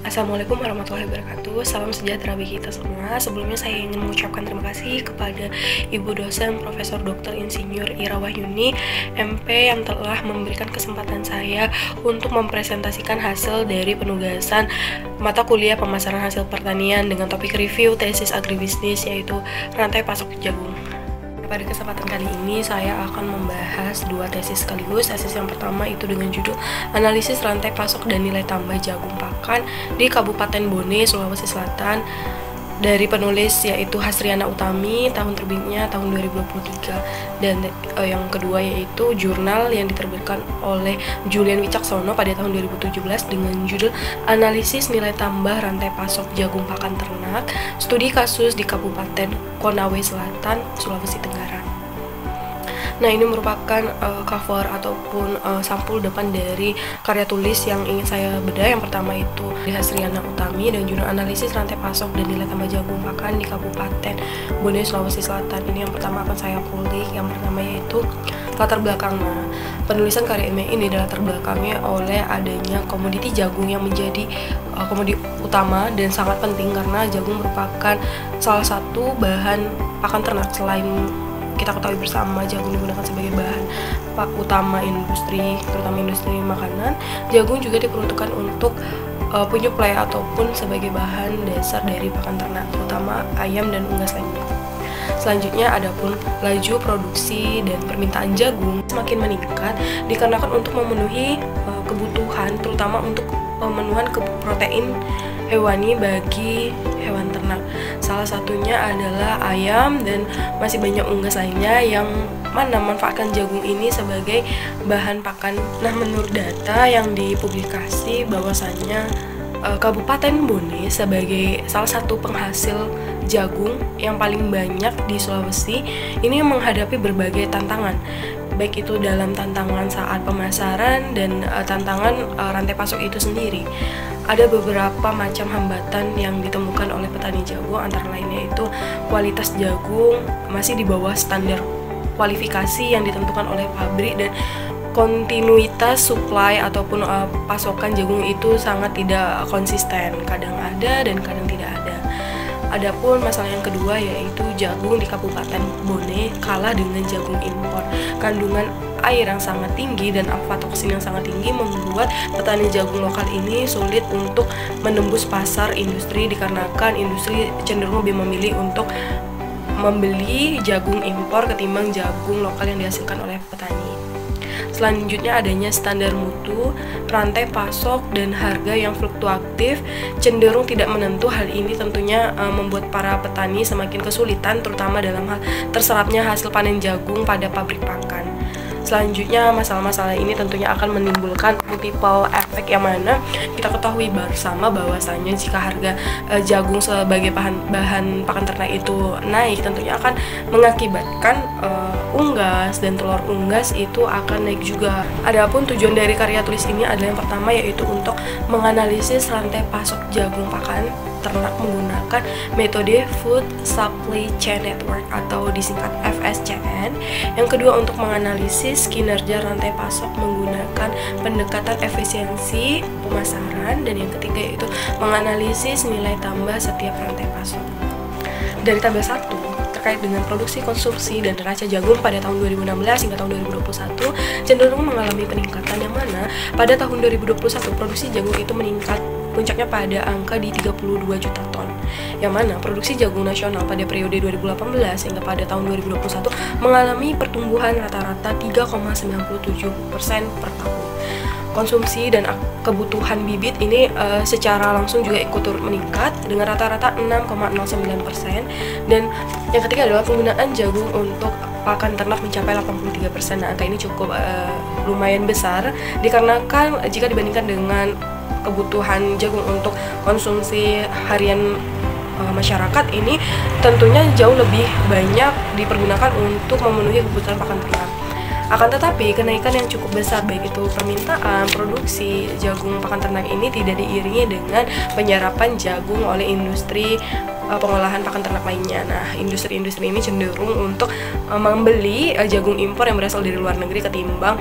Assalamualaikum warahmatullahi wabarakatuh. Salam sejahtera bagi kita semua. Sebelumnya saya ingin mengucapkan terima kasih kepada Ibu dosen Profesor Dr. Insinyur Ira Wahyuni MP yang telah memberikan kesempatan saya untuk mempresentasikan hasil dari penugasan mata kuliah pemasaran hasil pertanian dengan topik review tesis agribisnis, yaitu rantai pasok jagung. Pada kesempatan kali ini saya akan membahas dua tesis sekaligus. Tesis yang pertama itu dengan judul Analisis Rantai Pasok dan Nilai Tambah Jagung Pakan di Kabupaten Bone, Sulawesi Selatan, dari penulis yaitu Hasriana Utami, tahun terbitnya tahun 2023. Dan yang kedua yaitu jurnal yang diterbitkan oleh Julian Wicaksono pada tahun 2017 dengan judul Analisis Nilai Tambah Rantai Pasok Jagung Pakan Ternak, Studi Kasus di Kabupaten Konawe Selatan, Sulawesi Tenggara. Nah, ini merupakan cover ataupun sampul depan dari karya tulis yang ingin saya bedah. Yang pertama itu di Hasriana Utami dan judul Analisis Rantai Pasok dan Nilai Tambah Jagung Pakan di Kabupaten Bone, Sulawesi Selatan. Ini yang pertama akan saya kulik. Yang pertama yaitu latar belakang. Nah, penulisan karya ini adalah latar belakangnya oleh adanya komoditi jagung yang menjadi komoditi utama dan sangat penting karena jagung merupakan salah satu bahan pakan ternak. Selain kita ketahui bersama jagung digunakan sebagai bahan utama industri, terutama industri makanan, jagung juga diperuntukkan untuk penyuplai ataupun sebagai bahan dasar dari pakan ternak, terutama ayam dan unggas lainnya. Selanjutnya adapun laju produksi dan permintaan jagung semakin meningkat dikarenakan untuk memenuhi kebutuhan, terutama untuk pemenuhan protein hewani bagi hewan ternak. Salah satunya adalah ayam dan masih banyak unggas lainnya yang mana memanfaatkan jagung ini sebagai bahan pakan. Nah, menurut data yang dipublikasi bahwasannya Kabupaten Bone sebagai salah satu penghasil jagung yang paling banyak di Sulawesi ini menghadapi berbagai tantangan, baik itu dalam tantangan saat pemasaran dan tantangan rantai pasok itu sendiri. Ada beberapa macam hambatan yang ditemukan oleh petani jagung, antara lainnya itu kualitas jagung masih di bawah standar kualifikasi yang ditentukan oleh pabrik dan kontinuitas supply ataupun pasokan jagung itu sangat tidak konsisten, kadang ada dan kadang tidak ada. Adapun masalah yang kedua yaitu jagung di Kabupaten Bone kalah dengan jagung impor. Kandungan air yang sangat tinggi dan aflatoksin yang sangat tinggi membuat petani jagung lokal ini sulit untuk menembus pasar industri dikarenakan industri cenderung lebih memilih untuk membeli jagung impor ketimbang jagung lokal yang dihasilkan oleh petani. Selanjutnya adanya standar mutu, rantai pasok, dan harga yang fluktuatif cenderung tidak menentu. Hal ini tentunya membuat para petani semakin kesulitan, terutama dalam hal terserapnya hasil panen jagung pada pabrik pakan. Selanjutnya masalah-masalah ini tentunya akan menimbulkan multiple efek yang mana kita ketahui bersama bahwasanya jika harga jagung sebagai bahan pakan ternak itu naik, tentunya akan mengakibatkan unggas dan telur unggas itu akan naik juga. Adapun tujuan dari karya tulis ini adalah yang pertama yaitu untuk menganalisis rantai pasok jagung pakan ternak menggunakan metode Food Supply Chain Network atau disingkat FSCN. Yang kedua untuk menganalisis kinerja rantai pasok menggunakan pendekatan efisiensi pemasaran, dan yang ketiga yaitu menganalisis nilai tambah setiap rantai pasok. Dari tabel 1 terkait dengan produksi, konsumsi, dan neraca jagung pada tahun 2016 hingga tahun 2021 cenderung mengalami peningkatan, yang mana pada tahun 2021 produksi jagung itu meningkat puncaknya pada angka di 32 juta ton, yang mana produksi jagung nasional pada periode 2018 hingga pada tahun 2021 mengalami pertumbuhan rata-rata 3,97% per tahun. Konsumsi dan kebutuhan bibit ini secara langsung juga ikut turut meningkat dengan rata-rata 6,09%, dan yang ketiga adalah penggunaan jagung untuk pakan ternak mencapai 83%. Nah, angka ini cukup lumayan besar dikarenakan jika dibandingkan dengan kebutuhan jagung untuk konsumsi harian masyarakat ini tentunya jauh lebih banyak dipergunakan untuk memenuhi kebutuhan pakan ternak. Akan tetapi kenaikan yang cukup besar baik itu permintaan produksi jagung pakan ternak ini tidak diiringi dengan penyerapan jagung oleh industri pengolahan pakan ternak lainnya. Nah, industri-industri ini cenderung untuk membeli jagung impor yang berasal dari luar negeri ketimbang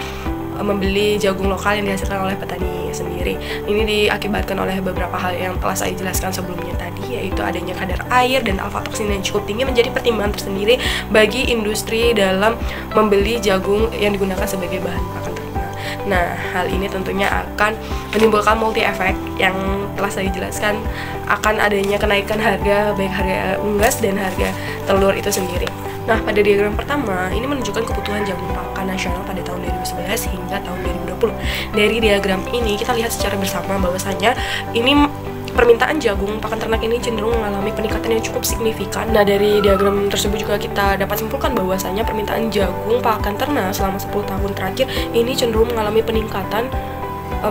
membeli jagung lokal yang dihasilkan oleh petani sendiri. Ini diakibatkan oleh beberapa hal yang telah saya jelaskan sebelumnya tadi, yaitu adanya kadar air dan aflatoksin yang cukup tinggi menjadi pertimbangan tersendiri bagi industri dalam membeli jagung yang digunakan sebagai bahan pakan ternak. Nah, hal ini tentunya akan menimbulkan multi efek yang telah saya jelaskan, akan adanya kenaikan harga, baik harga unggas dan harga telur itu sendiri. Nah, pada diagram pertama, ini menunjukkan kebutuhan jagung pakan nasional pada tahun 2011 hingga tahun 2020. Dari diagram ini, kita lihat secara bersama bahwasanya ini permintaan jagung pakan ternak ini cenderung mengalami peningkatan yang cukup signifikan. Nah, dari diagram tersebut juga kita dapat simpulkan bahwasanya permintaan jagung pakan ternak selama 10 tahun terakhir ini cenderung mengalami peningkatan,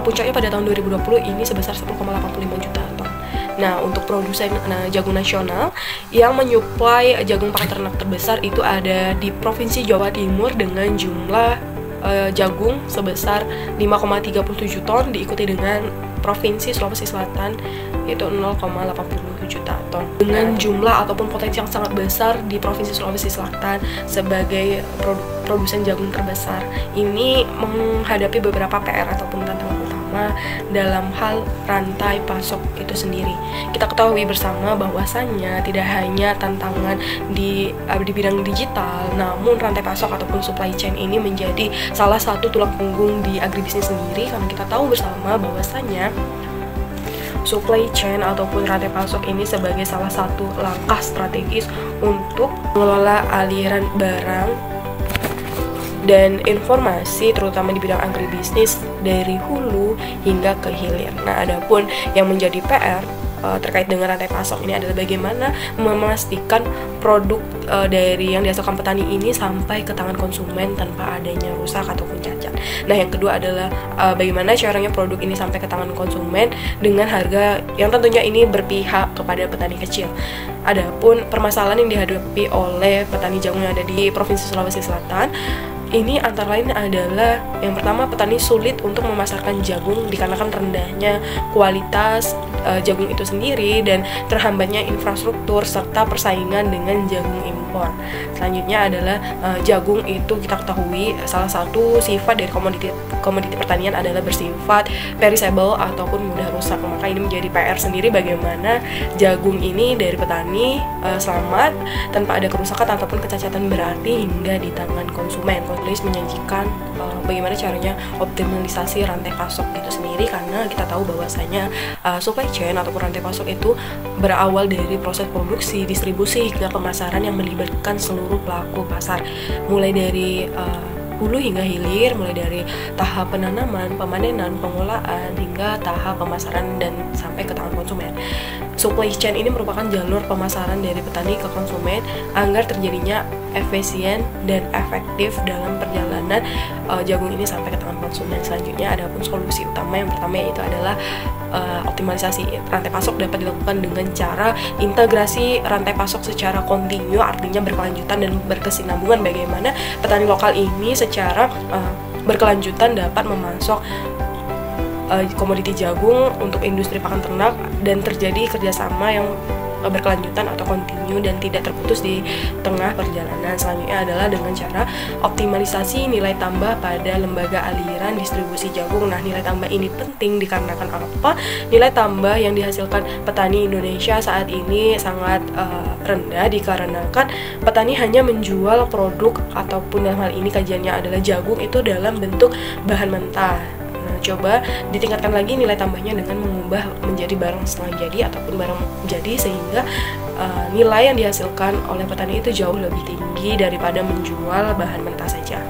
puncaknya pada tahun 2020 ini sebesar 10,85 juta ton. Nah, untuk produsen jagung nasional yang menyuplai jagung pakan ternak terbesar itu ada di Provinsi Jawa Timur dengan jumlah jagung sebesar 5,37 ton, diikuti dengan Provinsi Sulawesi Selatan itu 0,80 juta ton. Dengan jumlah ataupun potensi yang sangat besar di Provinsi Sulawesi Selatan sebagai produsen jagung terbesar, ini menghadapi beberapa PR ataupun tantangan utama dalam hal rantai pasok itu sendiri. Kita ketahui bersama bahwasannya tidak hanya tantangan di bidang digital, namun rantai pasok ataupun supply chain ini menjadi salah satu tulang punggung di agribisnis sendiri, karena kita tahu bersama bahwasannya supply chain ataupun rantai pasok ini sebagai salah satu langkah strategis untuk mengelola aliran barang dan informasi terutama di bidang agribisnis dari hulu hingga ke hilir. Nah, adapun yang menjadi PR terkait dengan rantai pasok ini adalah bagaimana memastikan produk dari yang dihasilkan petani ini sampai ke tangan konsumen tanpa adanya rusak ataupun cacat. Nah, yang kedua adalah bagaimana caranya produk ini sampai ke tangan konsumen dengan harga yang tentunya ini berpihak kepada petani kecil. Adapun permasalahan yang dihadapi oleh petani jagung yang ada di Provinsi Sulawesi Selatan ini antara lain adalah yang pertama, petani sulit untuk memasarkan jagung dikarenakan rendahnya kualitas jagung itu sendiri dan terhambatnya infrastruktur serta persaingan dengan jagung impor. Selanjutnya adalah jagung itu kita ketahui salah satu sifat dari komoditi pertanian adalah bersifat perishable ataupun mudah rusak. Maka ini menjadi PR sendiri bagaimana jagung ini dari petani selamat tanpa ada kerusakan ataupun kecacatan berarti hingga di tangan konsumen. Tulis menyajikan bagaimana caranya optimalisasi rantai pasok itu sendiri, karena kita tahu bahwasanya supply chain ataupun rantai pasok itu berawal dari proses produksi, distribusi hingga pemasaran yang melibatkan seluruh pelaku pasar, mulai dari hulu hingga hilir, mulai dari tahap penanaman, pemanenan, pengolahan hingga tahap pemasaran dan sampai ke tangan konsumen. Supply chain ini merupakan jalur pemasaran dari petani ke konsumen agar terjadinya efisien dan efektif dalam perjalanan jagung ini sampai ke tangan konsumen. Selanjutnya ada pun solusi utama yang pertama, yaitu adalah optimalisasi rantai pasok dapat dilakukan dengan cara integrasi rantai pasok secara kontinu, artinya berkelanjutan dan berkesinambungan, bagaimana petani lokal ini secara berkelanjutan dapat memasok komoditi jagung untuk industri pakan ternak dan terjadi kerjasama yang berkelanjutan atau kontinu dan tidak terputus di tengah perjalanan. Selanjutnya adalah dengan cara optimalisasi nilai tambah pada lembaga aliran distribusi jagung. Nah, nilai tambah ini penting dikarenakan apa? Nilai tambah yang dihasilkan petani Indonesia saat ini sangat rendah dikarenakan petani hanya menjual produk ataupun dalam hal ini kajiannya adalah jagung itu dalam bentuk bahan mentah. Coba ditingkatkan lagi nilai tambahnya dengan mengubah menjadi barang setengah jadi ataupun barang jadi, sehingga nilai yang dihasilkan oleh petani itu jauh lebih tinggi daripada menjual bahan mentah saja.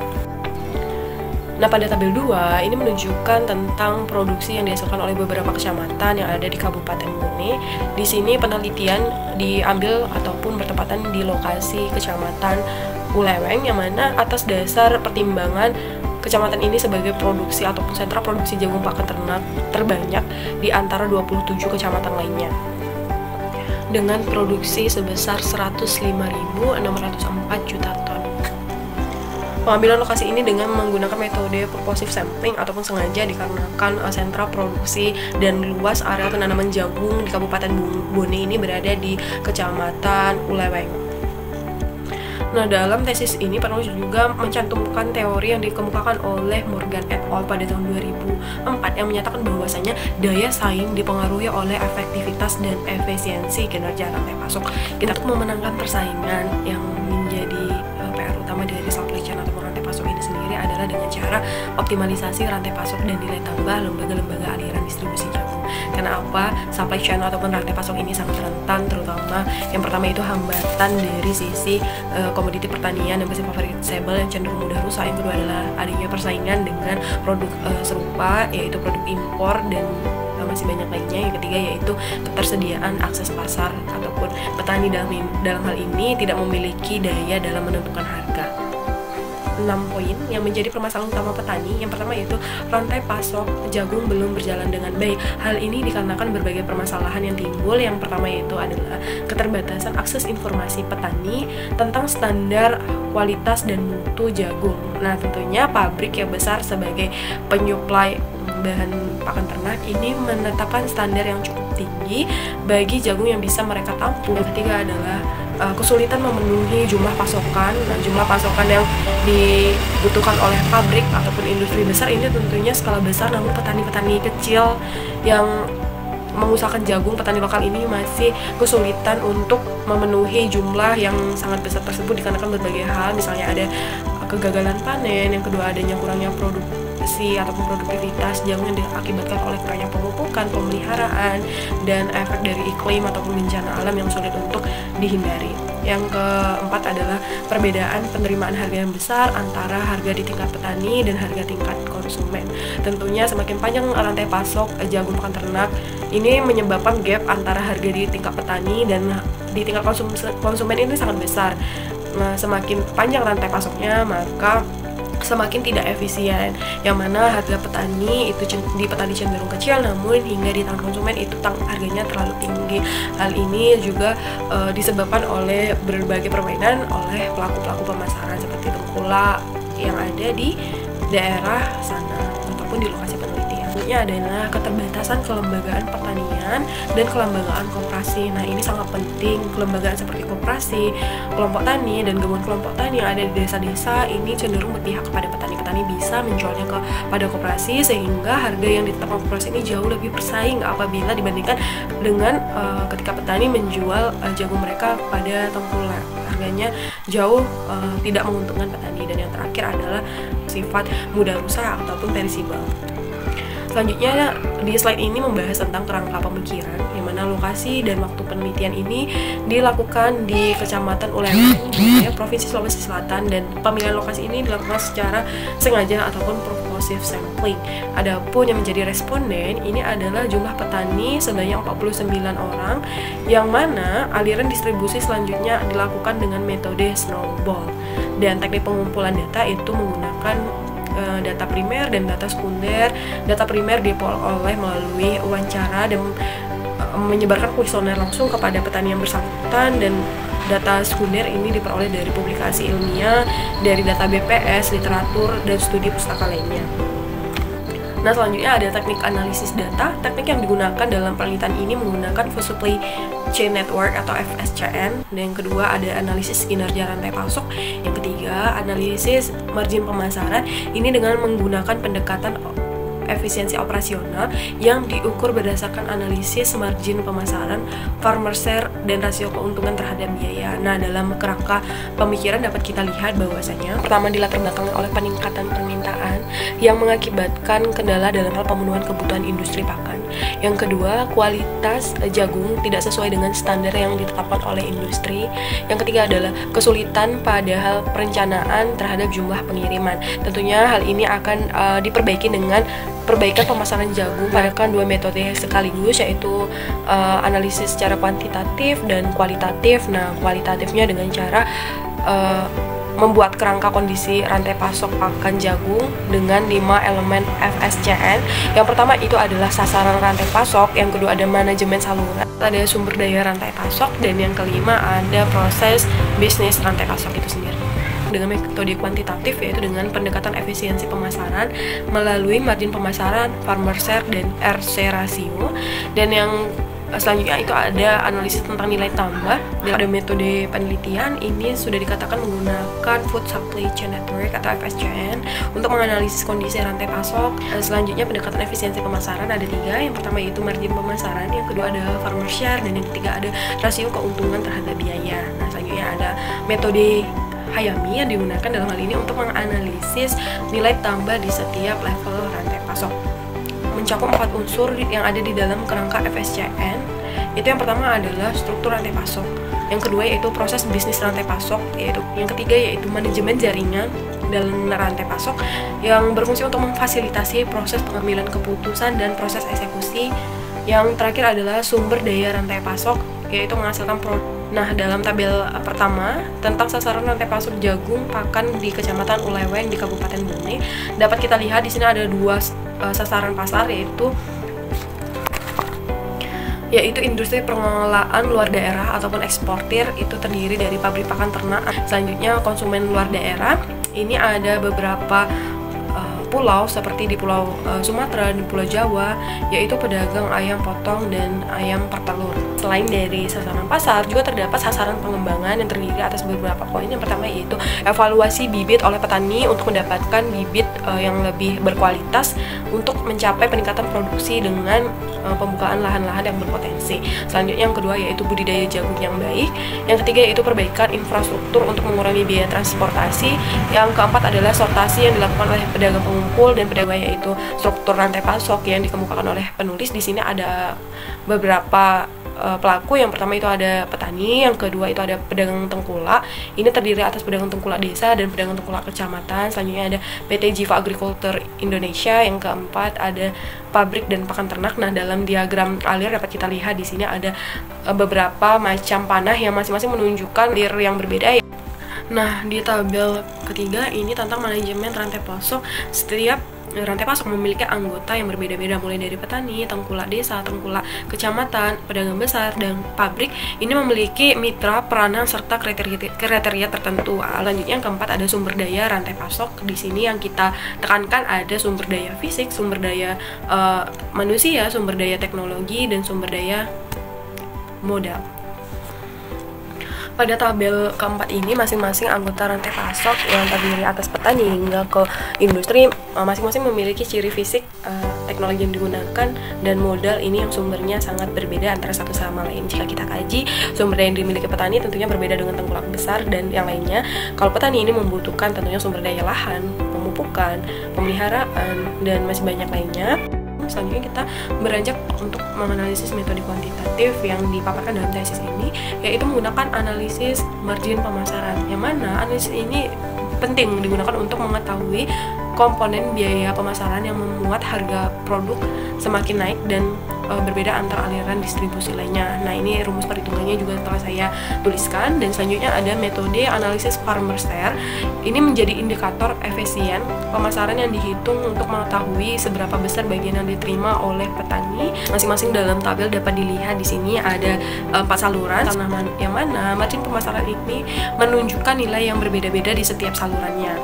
Nah, pada tabel 2 ini menunjukkan tentang produksi yang dihasilkan oleh beberapa kecamatan yang ada di Kabupaten Bone. Di sini penelitian diambil ataupun bertepatan di lokasi Kecamatan Uleweng, yang mana atas dasar pertimbangan kecamatan ini sebagai produksi ataupun sentra produksi jagung pakan ternak terbanyak di antara 27 kecamatan lainnya dengan produksi sebesar 105.604 juta ton. Pengambilan lokasi ini dengan menggunakan metode purposive sampling ataupun sengaja dikarenakan sentra produksi dan luas area penanaman jagung di Kabupaten Bone ini berada di Kecamatan Uleweng. Nah, dalam tesis ini penulis juga mencantumkan teori yang dikemukakan oleh Morgan et al. Pada tahun 2004 yang menyatakan bahwasanya daya saing dipengaruhi oleh efektivitas dan efisiensi kinerja rantai pasok. Kita untuk memenangkan persaingan yang menjadi PR utama dari supply chain atau rantai pasok ini sendiri adalah dengan cara optimalisasi rantai pasok dan nilai tambah lembaga-lembaga aliran distribusi jagung. Karena apa? Supply chain ataupun rantai pasok ini sangat rentan, terutama yang pertama itu hambatan dari sisi komoditi pertanian yang bersifat variable yang cenderung mudah rusak. Yang kedua adalah adanya persaingan dengan produk serupa, yaitu produk impor dan masih banyak lainnya. Yang ketiga yaitu ketersediaan akses pasar ataupun petani dalam hal ini tidak memiliki daya dalam menentukan harga. 6 poin yang menjadi permasalahan utama petani. Yang pertama yaitu rantai pasok jagung belum berjalan dengan baik. Hal ini dikarenakan berbagai permasalahan yang timbul. Yang pertama yaitu adalah keterbatasan akses informasi petani tentang standar kualitas dan mutu jagung. Nah, tentunya pabrik yang besar sebagai penyuplai bahan pakan ternak ini menetapkan standar yang cukup tinggi bagi jagung yang bisa mereka tampung. Yang ketiga adalah kesulitan memenuhi jumlah pasokan. Nah, jumlah pasokan yang dibutuhkan oleh pabrik ataupun industri besar ini tentunya skala besar, namun petani-petani kecil yang mengusahakan jagung, petani lokal ini masih kesulitan untuk memenuhi jumlah yang sangat besar tersebut dikarenakan berbagai hal. Misalnya ada kegagalan panen, yang kedua adanya kurangnya produksi ataupun produktivitas jagung yang diakibatkan oleh kurangnya pemupukan, pemeliharaan, dan efek dari iklim ataupun bencana alam yang sulit untuk dihindari. Yang keempat adalah perbedaan penerimaan harga yang besar antara harga di tingkat petani dan harga tingkat konsumen. Tentunya semakin panjang rantai pasok jagung pakan ternak, ini menyebabkan gap antara harga di tingkat petani dan di tingkat konsumen ini sangat besar. Nah, semakin panjang rantai pasoknya, maka semakin tidak efisien, yang mana harga petani itu di petani cenderung kecil, namun hingga di tangan konsumen itu harganya terlalu tinggi. Hal ini juga disebabkan oleh berbagai permainan oleh pelaku-pelaku pemasaran seperti tengkulak yang ada di daerah sana ataupun di lokasi penelitian. Adalah keterbatasan kelembagaan pertanian dan kelembagaan koperasi. Nah, ini sangat penting. Kelembagaan seperti koperasi, kelompok tani, dan gabungan kelompok tani yang ada di desa-desa ini cenderung berpihak kepada petani-petani bisa menjualnya kepada koperasi, sehingga harga yang ditetapkan koperasi ini jauh lebih bersaing apabila dibandingkan dengan ketika petani menjual jagung mereka pada tengkulak. Harganya jauh tidak menguntungkan petani. Dan yang terakhir adalah sifat mudah rusak ataupun perishable. Selanjutnya di slide ini membahas tentang kerangka pemikiran, di mana lokasi dan waktu penelitian ini dilakukan di Kecamatan Uleleung, Provinsi Sulawesi Selatan, dan pemilihan lokasi ini dilakukan secara sengaja ataupun purposive sampling. Adapun yang menjadi responden ini adalah jumlah petani sebanyak 49 orang, yang mana aliran distribusi selanjutnya dilakukan dengan metode snowball. Dan teknik pengumpulan data itu menggunakan data primer dan data sekunder. Data primer diperoleh melalui wawancara dan menyebarkan kuesioner langsung kepada petani yang bersangkutan, dan data sekunder ini diperoleh dari publikasi ilmiah, dari data BPS, literatur, dan studi pustaka lainnya. Nah, selanjutnya ada teknik analisis data. Teknik yang digunakan dalam penelitian ini menggunakan Food Supply Chain Network atau FSCN. Dan yang kedua ada analisis kinerja rantai pasok. Yang ketiga analisis margin pemasaran. Ini dengan menggunakan pendekatan efisiensi operasional yang diukur berdasarkan analisis margin pemasaran, farmer share, dan rasio keuntungan terhadap biaya. Nah, dalam kerangka pemikiran dapat kita lihat bahwasanya pertama dilatar belakangi oleh peningkatan permintaan yang mengakibatkan kendala dalam hal pemenuhan kebutuhan industri pakan. Yang kedua, kualitas jagung tidak sesuai dengan standar yang ditetapkan oleh industri. Yang ketiga adalah kesulitan pada hal perencanaan terhadap jumlah pengiriman. Tentunya hal ini akan diperbaiki dengan perbaikan pemasaran jagung menggunakan dua metode sekaligus, yaitu analisis secara kuantitatif dan kualitatif. Nah, kualitatifnya dengan cara membuat kerangka kondisi rantai pasok pakan jagung dengan 5 elemen FSCN. Yang pertama itu adalah sasaran rantai pasok, yang kedua ada manajemen saluran, ada sumber daya rantai pasok, dan yang kelima ada proses bisnis rantai pasok itu sendiri. Dengan metode kuantitatif, yaitu dengan pendekatan efisiensi pemasaran melalui margin pemasaran, farmer share, dan RC ratio. Dan yang Selanjutnya itu ada analisis tentang nilai tambah. Ada metode penelitian, ini sudah dikatakan menggunakan Food Supply Chain Network atau FSCN untuk menganalisis kondisi rantai pasok. Selanjutnya pendekatan efisiensi pemasaran ada 3. Yang pertama yaitu margin pemasaran, yang kedua ada farmer share, dan yang ketiga ada rasio keuntungan terhadap biaya. Nah, selanjutnya ada metode Hayami yang digunakan dalam hal ini untuk menganalisis nilai tambah di setiap level rantai pasok. Mencakup 4 unsur yang ada di dalam kerangka FSCN. Itu yang pertama adalah struktur rantai pasok, yang kedua yaitu proses bisnis rantai pasok, yaitu yang ketiga yaitu manajemen jaringan dalam rantai pasok yang berfungsi untuk memfasilitasi proses pengambilan keputusan dan proses eksekusi. Yang terakhir adalah sumber daya rantai pasok, yaitu menghasilkan produk. Nah, dalam tabel pertama tentang sasaran rantai pasok jagung pakan di Kecamatan Uleweng di Kabupaten Bone, dapat kita lihat di sini ada 2 sasaran pasar, yaitu industri pengelolaan luar daerah ataupun eksportir, itu terdiri dari pabrik pakan ternak. Selanjutnya konsumen luar daerah, ini ada beberapa pulau seperti di Pulau Sumatera, di Pulau Jawa, yaitu pedagang ayam potong dan ayam pertelur. Selain dari sasaran pasar, juga terdapat sasaran pengembangan yang terdiri atas beberapa poin. Yang pertama yaitu evaluasi bibit oleh petani untuk mendapatkan bibit yang lebih berkualitas untuk mencapai peningkatan produksi dengan pembukaan lahan-lahan yang berpotensi. Selanjutnya yang kedua yaitu budidaya jagung yang baik. Yang ketiga yaitu perbaikan infrastruktur untuk mengurangi biaya transportasi. Yang keempat adalah sortasi yang dilakukan oleh pedagang pengumpul dan pedagang, yaitu struktur rantai pasok yang dikemukakan oleh penulis. Di sini ada beberapa pelaku. Yang pertama itu ada petani, yang kedua itu ada pedagang tengkulak. Ini terdiri atas pedagang tengkulak desa dan pedagang tengkulak kecamatan. Selanjutnya ada PT Jiva Agriculture Indonesia. Yang keempat ada pabrik dan pakan ternak. Nah, dalam diagram alir dapat kita lihat di sini ada beberapa macam panah yang masing-masing menunjukkan alir yang berbeda. Nah, di tabel ketiga ini tentang manajemen rantai pasok. Setiap rantai pasok memiliki anggota yang berbeda-beda, mulai dari petani, tengkulak desa, tengkulak kecamatan, pedagang besar, dan pabrik. Ini memiliki mitra, peranan, serta kriteria tertentu. Lanjutnya yang keempat ada sumber daya rantai pasok. Di sini yang kita tekankan ada sumber daya fisik, sumber daya manusia, sumber daya teknologi, dan sumber daya modal. Pada tabel keempat ini, masing-masing anggota rantai pasok yang terdiri atas petani hingga ke industri masing-masing memiliki ciri fisik, teknologi yang digunakan, dan modal ini yang sumbernya sangat berbeda antara satu sama lain. Jika kita kaji, sumber daya yang dimiliki petani tentunya berbeda dengan tengkulak besar dan yang lainnya. Kalau petani ini membutuhkan tentunya sumber daya lahan, pemupukan, pemeliharaan, dan masih banyak lainnya. Selanjutnya kita beranjak untuk menganalisis metode kuantitatif yang dipaparkan dalam tesis ini, yaitu menggunakan analisis margin pemasaran, yang mana analisis ini penting digunakan untuk mengetahui komponen biaya pemasaran yang membuat harga produk semakin naik dan berbeda antara aliran distribusi lainnya. Nah, ini rumus perhitungannya juga telah saya tuliskan. Dan selanjutnya ada metode analisis farmer share. Ini menjadi indikator efisien pemasaran yang dihitung untuk mengetahui seberapa besar bagian yang diterima oleh petani. Masing-masing dalam tabel dapat dilihat di sini ada 4 saluran, yang mana margin pemasaran ini menunjukkan nilai yang berbeda-beda di setiap salurannya.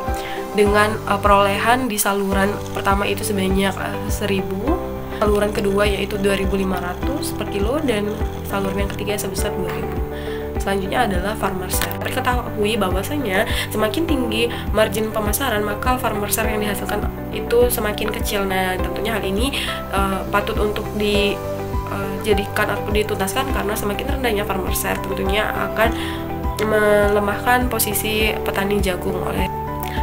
Dengan perolehan di saluran pertama itu sebanyak 1.000, saluran kedua yaitu 2.500 per kilo, dan saluran yang ketiga sebesar 2.000. Selanjutnya adalah farmer share. Diketahui bahwasanya semakin tinggi margin pemasaran, maka farmer share yang dihasilkan itu semakin kecil. Nah, tentunya hal ini patut untuk dijadikan atau dituntaskan, karena semakin rendahnya farmer share tentunya akan melemahkan posisi petani jagung.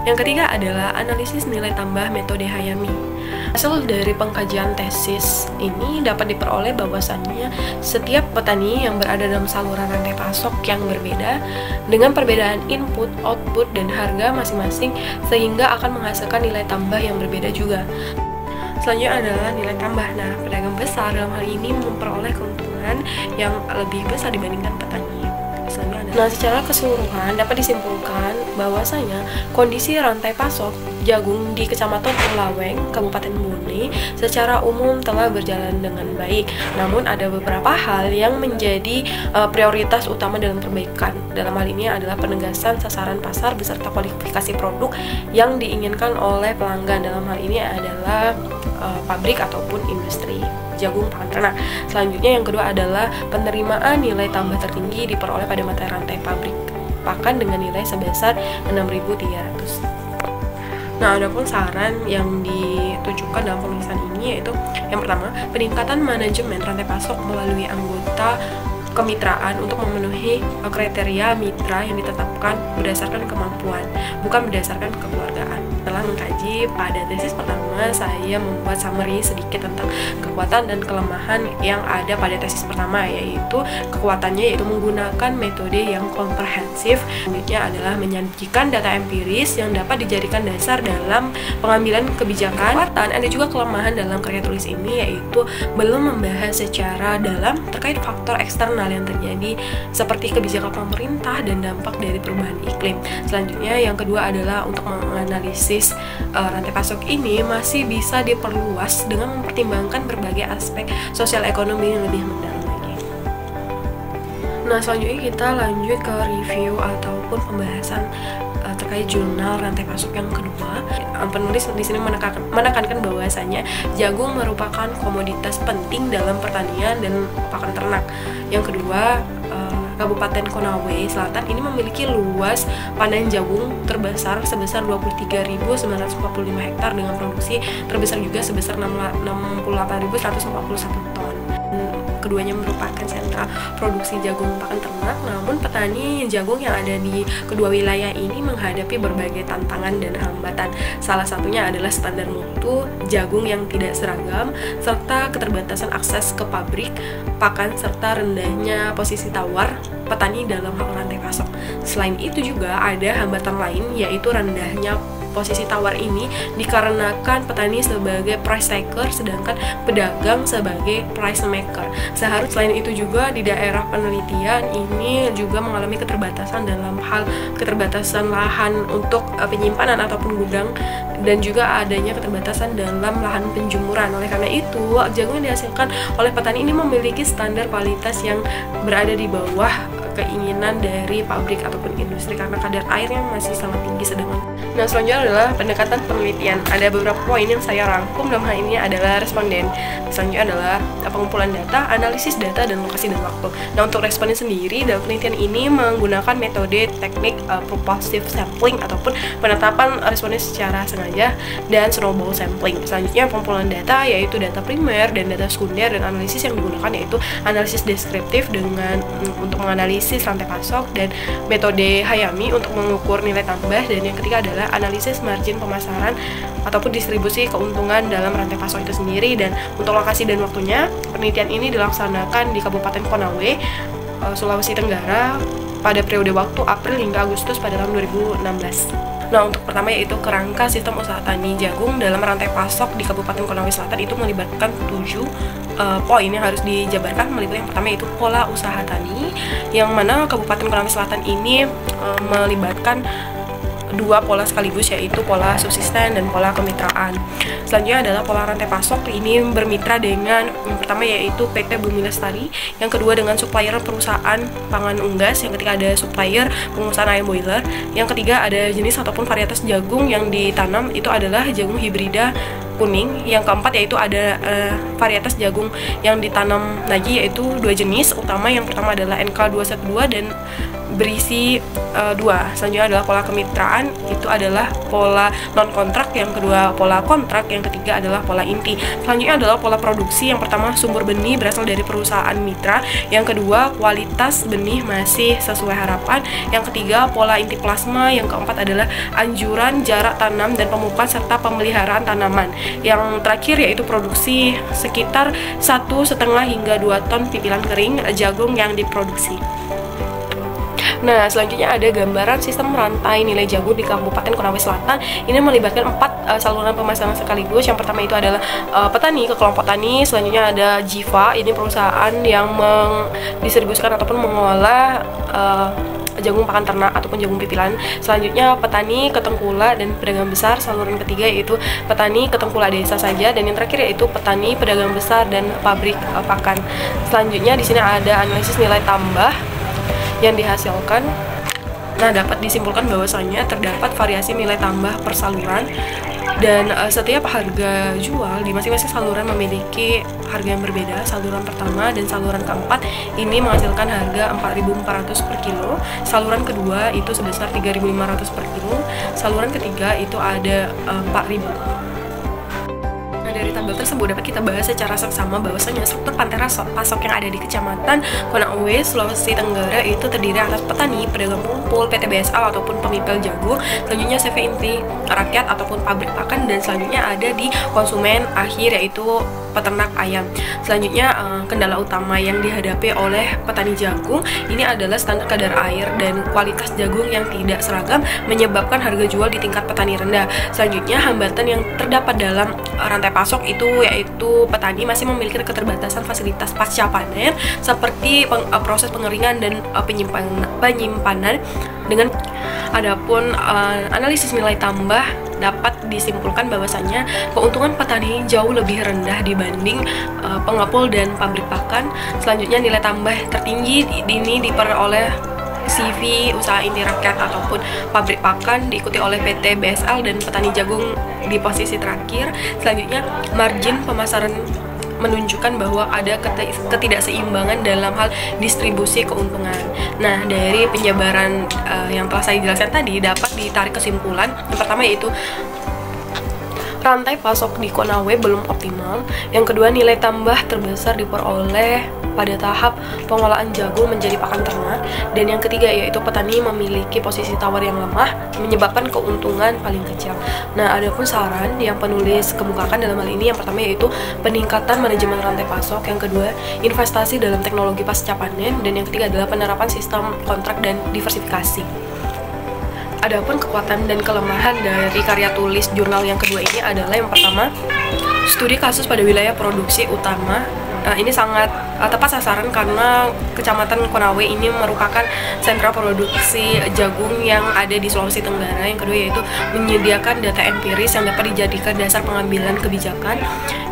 Yang ketiga adalah analisis nilai tambah metode Hayami. Hasil dari pengkajian tesis ini dapat diperoleh bahwasannya setiap petani yang berada dalam saluran rantai pasok yang berbeda dengan perbedaan input, output, dan harga masing-masing, sehingga akan menghasilkan nilai tambah yang berbeda juga. Selanjutnya adalah nilai tambah. Nah, pedagang besar dalam hal ini memperoleh keuntungan yang lebih besar dibandingkan petani. Nah, secara keseluruhan dapat disimpulkan bahwasanya kondisi rantai pasok jagung di Kecamatan Uleweng, Kabupaten Bone secara umum telah berjalan dengan baik. Namun ada beberapa hal yang menjadi prioritas utama dalam perbaikan. Dalam hal ini adalah penegasan sasaran pasar beserta kualifikasi produk yang diinginkan oleh pelanggan. Dalam hal ini adalah pabrik ataupun industri. jagung pakan ternak. Selanjutnya yang kedua adalah penerimaan nilai tambah tertinggi diperoleh pada mata rantai pabrik pakan dengan nilai sebesar 6.300. Nah, adapun saran yang ditujukan dalam penulisan ini yaitu yang pertama, peningkatan manajemen rantai pasok melalui anggota kemitraan untuk memenuhi kriteria mitra yang ditetapkan berdasarkan kemampuan, bukan berdasarkan kekeluargaan. Setelah mengkaji pada tesis pertama, saya membuat summary sedikit tentang kekuatan dan kelemahan yang ada pada tesis pertama, yaitu kekuatannya yaitu menggunakan metode yang komprehensif. Selanjutnya adalah menyajikan data empiris yang dapat dijadikan dasar dalam pengambilan kebijakan. Ada juga kelemahan dalam karya tulis ini, yaitu belum membahas secara dalam terkait faktor eksternal yang terjadi seperti kebijakan pemerintah dan dampak dari perubahan iklim. Selanjutnya yang kedua adalah untuk menganalisis rantai pasok ini masih bisa diperluas dengan mempertimbangkan berbagai aspek sosial ekonomi yang lebih mendalam lagi. Nah, selanjutnya kita lanjut ke review ataupun pembahasan terkait jurnal rantai pasok yang kedua. Penulis di sini menekankan bahwasanya jagung merupakan komoditas penting dalam pertanian dan pakan ternak. Yang kedua, Kabupaten Konawe Selatan ini memiliki luas panen jagung terbesar sebesar 23.945 hektar dengan produksi terbesar juga sebesar 68.141 ton. Keduanya merupakan sentra produksi jagung pakan ternak, namun petani jagung yang ada di kedua wilayah ini menghadapi berbagai tantangan dan hambatan. Salah satunya adalah standar mutu jagung yang tidak seragam, serta keterbatasan akses ke pabrik pakan, serta rendahnya posisi tawar petani dalam hal rantai pasok. Selain itu juga ada hambatan lain, yaitu rendahnya posisi tawar ini dikarenakan petani sebagai price taker sedangkan pedagang sebagai price maker. Selain itu juga di daerah penelitian ini juga mengalami keterbatasan dalam hal keterbatasan lahan untuk penyimpanan ataupun gudang, dan juga adanya keterbatasan dalam lahan penjumuran. Oleh karena itu, jagung yang dihasilkan oleh petani ini memiliki standar kualitas yang berada di bawah keinginan dari pabrik ataupun industri karena kadar airnya masih sangat tinggi sedangkan. Nah, selanjutnya adalah pendekatan penelitian. Ada beberapa poin yang saya rangkum dalam hal ini adalah responden. Selanjutnya adalah pengumpulan data, analisis data, dan lokasi dan waktu. Nah, untuk responden sendiri dalam penelitian ini menggunakan metode teknik propulsive sampling ataupun penetapan responden secara sengaja dan snowball sampling. Selanjutnya pengumpulan data yaitu data primer dan data sekunder, dan analisis yang digunakan yaitu analisis deskriptif dengan untuk menganalisis rantai pasok dan metode Hayami untuk mengukur nilai tambah, dan yang ketiga adalah analisis margin pemasaran ataupun distribusi keuntungan dalam rantai pasok itu sendiri. Dan untuk lokasi dan waktunya, penelitian ini dilaksanakan di Kabupaten Konawe, Sulawesi Tenggara pada periode waktu April hingga Agustus pada tahun 2016. Nah, untuk pertama yaitu kerangka sistem usaha tani jagung dalam rantai pasok di Kabupaten Konawe Selatan itu melibatkan 7 poin yang harus dijabarkan. Melibatkan yang pertama yaitu pola usaha tani, yang mana Kabupaten Konawe Selatan ini melibatkan 2 pola sekaligus, yaitu pola subsisten dan pola kemitraan. Selanjutnya adalah pola rantai pasok. Ini bermitra dengan yang pertama yaitu PT Bumi Lestari, yang kedua dengan supplier perusahaan pangan unggas, yang ketiga ada supplier pengusahaan ayam boiler, yang ketiga ada jenis ataupun varietas jagung yang ditanam itu adalah jagung hibrida kuning, yang keempat yaitu ada varietas jagung yang ditanam lagi yaitu 2 jenis utama, yang pertama adalah NK212 dan berisi 2. Selanjutnya adalah pola kemitraan, itu adalah pola non kontrak, yang kedua pola kontrak, yang ketiga adalah pola inti. Selanjutnya adalah pola produksi, yang pertama sumber benih berasal dari perusahaan mitra, yang kedua kualitas benih masih sesuai harapan, yang ketiga pola inti plasma, yang keempat adalah anjuran jarak tanam dan pemupukan serta pemeliharaan tanaman, yang terakhir yaitu produksi sekitar 1,5 hingga 2 ton pipilan kering jagung yang diproduksi. Nah, selanjutnya ada gambaran sistem rantai nilai jagung di Kabupaten Konawe Selatan. Ini melibatkan 4 saluran pemasaran sekaligus. Yang pertama itu adalah petani ke kelompok tani. Selanjutnya ada Jiva, ini perusahaan yang mendistribusikan ataupun mengolah jagung pakan ternak ataupun jagung pipilan. Selanjutnya petani ke tengkulak dan pedagang besar. Saluran ketiga yaitu petani ke tengkulak desa saja, dan yang terakhir yaitu petani, pedagang besar, dan pabrik pakan. Selanjutnya di sini ada analisis nilai tambah yang dihasilkan. Nah, dapat disimpulkan bahwasanya terdapat variasi nilai tambah per saluran Dan setiap harga jual di masing-masing saluran memiliki harga yang berbeda. Saluran pertama dan saluran keempat ini menghasilkan harga 4.400 per kilo. Saluran kedua itu sebesar 3.500 per kilo. Saluran ketiga itu ada 4.000. Dari tabel tersebut dapat kita bahas secara seksama bahwasanya struktur rantai pasok yang ada di Kecamatan Konawe, Sulawesi Tenggara itu terdiri atas petani, pedagang kumpul, PT BSL ataupun pemipil jagung, selanjutnya CV inti rakyat ataupun pabrik pakan, dan selanjutnya ada di konsumen akhir yaitu peternak ayam. Selanjutnya kendala utama yang dihadapi oleh petani jagung ini adalah standar kadar air dan kualitas jagung yang tidak seragam menyebabkan harga jual di tingkat petani rendah. Selanjutnya hambatan yang terdapat dalam rantai pasok itu yaitu petani masih memiliki keterbatasan fasilitas pasca panen seperti proses pengeringan dan penyimpanan. Dengan adapun analisis nilai tambah dapat disimpulkan bahwasanya keuntungan petani jauh lebih rendah dibanding pengepul dan pabrik pakan. Selanjutnya nilai tambah tertinggi ini diperoleh CV usaha inti rakyat ataupun pabrik pakan, diikuti oleh PT BSL dan petani jagung di posisi terakhir. Selanjutnya margin pemasaran menunjukkan bahwa ada ketidakseimbangan dalam hal distribusi keuntungan. Nah, dari penjabaran yang telah saya jelaskan tadi dapat ditarik kesimpulan. Yang pertama yaitu rantai pasok di Konawe belum optimal. Yang kedua, nilai tambah terbesar diperoleh pada tahap pengolahan jagung menjadi pakan ternak. Dan yang ketiga yaitu petani memiliki posisi tawar yang lemah menyebabkan keuntungan paling kecil. Nah, adapun saran yang penulis kemukakan dalam hal ini, yang pertama yaitu peningkatan manajemen rantai pasok, yang kedua investasi dalam teknologi pasca panen, dan yang ketiga adalah penerapan sistem kontrak dan diversifikasi. Adapun kekuatan dan kelemahan dari karya tulis jurnal yang kedua ini adalah yang pertama, studi kasus pada wilayah produksi utama. Ini sangat tepat sasaran karena Kecamatan Konawe ini merupakan sentra produksi jagung yang ada di Sulawesi Tenggara. Yang kedua yaitu menyediakan data empiris yang dapat dijadikan dasar pengambilan kebijakan.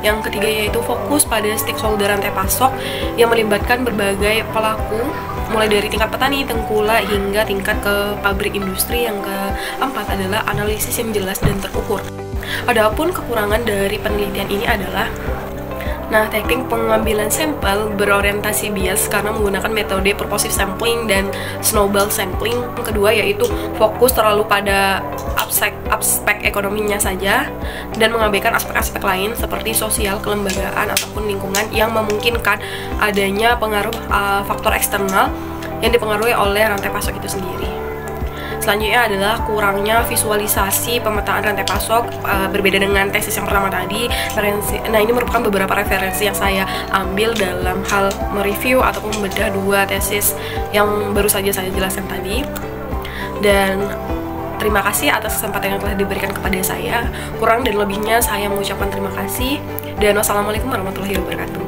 Yang ketiga yaitu fokus pada stakeholder rantai pasok yang melibatkan berbagai pelaku mulai dari tingkat petani, tengkulak, hingga tingkat ke pabrik industri. Yang keempat adalah analisis yang jelas dan terukur. Adapun kekurangan dari penelitian ini adalah teknik pengambilan sampel berorientasi bias karena menggunakan metode purposive sampling dan snowball sampling. Yang kedua yaitu fokus terlalu pada aspek ekonominya saja dan mengabaikan aspek-aspek lain seperti sosial, kelembagaan, ataupun lingkungan yang memungkinkan adanya pengaruh faktor eksternal yang dipengaruhi oleh rantai pasok itu sendiri. Selanjutnya adalah kurangnya visualisasi pemetaan rantai pasok, berbeda dengan tesis yang pertama tadi. Nah, ini merupakan beberapa referensi yang saya ambil dalam hal mereview ataupun membedah dua tesis yang baru saja saya jelaskan tadi. Dan terima kasih atas kesempatan yang telah diberikan kepada saya. Kurang dan lebihnya saya mengucapkan terima kasih. Dan wassalamualaikum warahmatullahi wabarakatuh.